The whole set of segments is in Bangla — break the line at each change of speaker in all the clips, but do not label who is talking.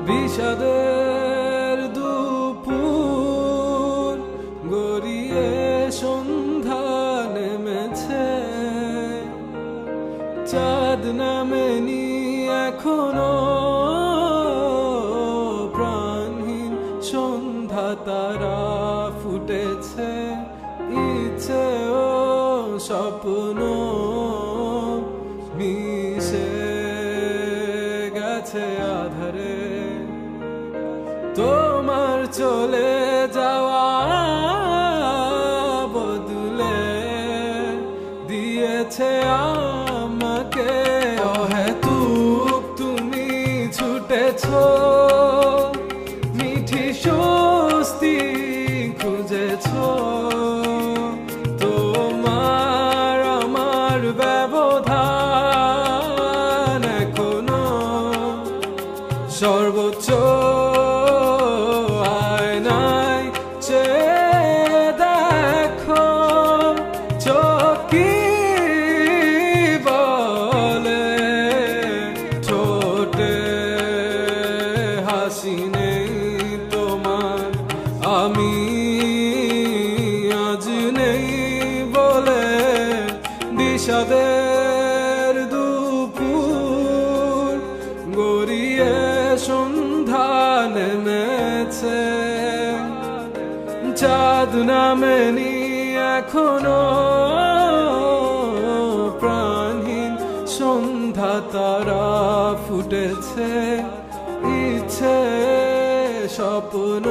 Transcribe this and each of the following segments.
বিষাদের দুপুর গড়িয়ে সন্ধ্যা নেমেছে, চাঁদ নামেনি এখনো, প্রাণহীন সন্ধ্যা তারা ফুটেছে, ইচ্ছে ও স্বপ্ন মিশে গেছে আধারে। তোমার চলে যাওয়া বদলে দিয়েছে আমাকে অহেতুক তুমি ছুটেছো, মিঠি স্বস্তি খুঁজেছো, তোমার আমার ব্যবধান এখনো সর্বোচ্চ আয়নায় চেয়ে দেখো, চোখ কি বলে, ঠোঁটে হাসি নেই তোমার, আমি আজ নেই বলে। বিষাদের দুপুর গড়িয়ে সন্ধ্যা নেমেছে, চাঁদ নামেনি এখনো, প্রাণহীন সন্ধ্যা তারা ফুটেছে, ইচ্ছে স্বপ্ন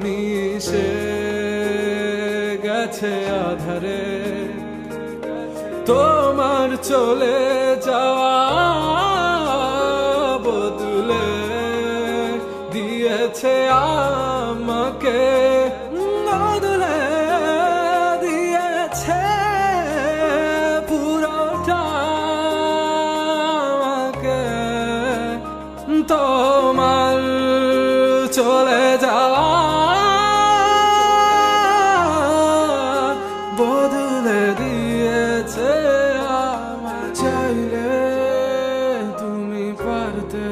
মিশে গেছে আধারে। তোমার চলে যাওয়া বদলে দিয়েছে আমাকে, বদলে দিয়েছে পুরোটা আমাকে। তোমার চলে যাওয়া বদলে দিয়েছে আমার। চাইলে তুমি পারতে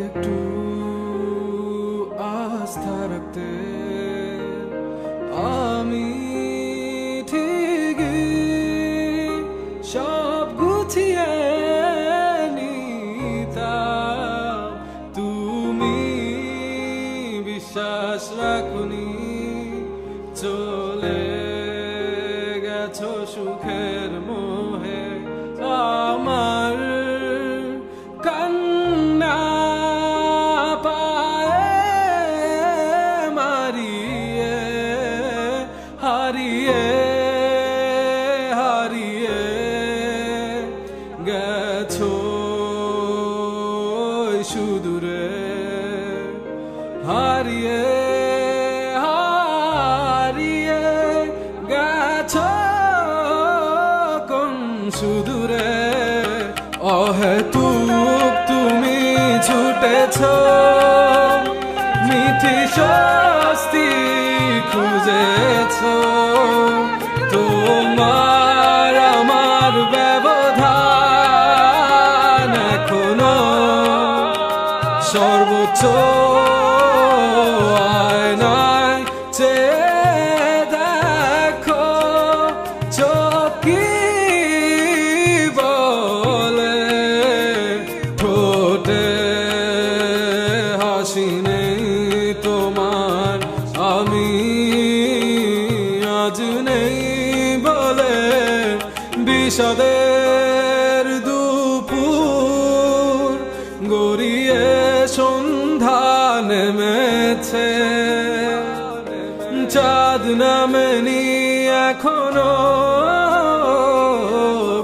একটু আস্থা রাখতে, আমি ঠিকই সব গুছিয়ে নিতাম, তুমি বিশ্বাস রাখুনি, চলে গেছো সুখের মোহে। আমার কান্না পায়ে মারিয়ে হারিয়ে হারিয়ে গেছো সুদূরে, হারিয়ে হারিয়ে গেছো কোন সুদূরে। অহেতুক তুমি ছুটেছো, মিঠি স্বস্তি খুঁজেছো, তোমার আমার ব্যবধান এখনো সর্বোচ্চ আয়নায় চেয়ে দেখো, চোখ কি বলে, ঠোঁটে হাসি নেই তোমার, আমি আজ নেই বলে। বিষাদের দুপুর গড়িয়ে সন্ধ্যা নেমেছে, চাঁদ নামেনি এখনো,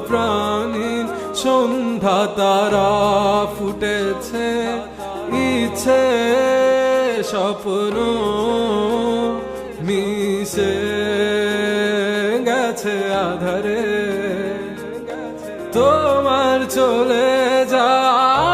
প্রাণহীন সন্ধ্যা তারা ফুটেছে, ইচ্ছে স্বপ্ন মিশে গেছে। গেছে আধারে তোমার চলে যাওয়া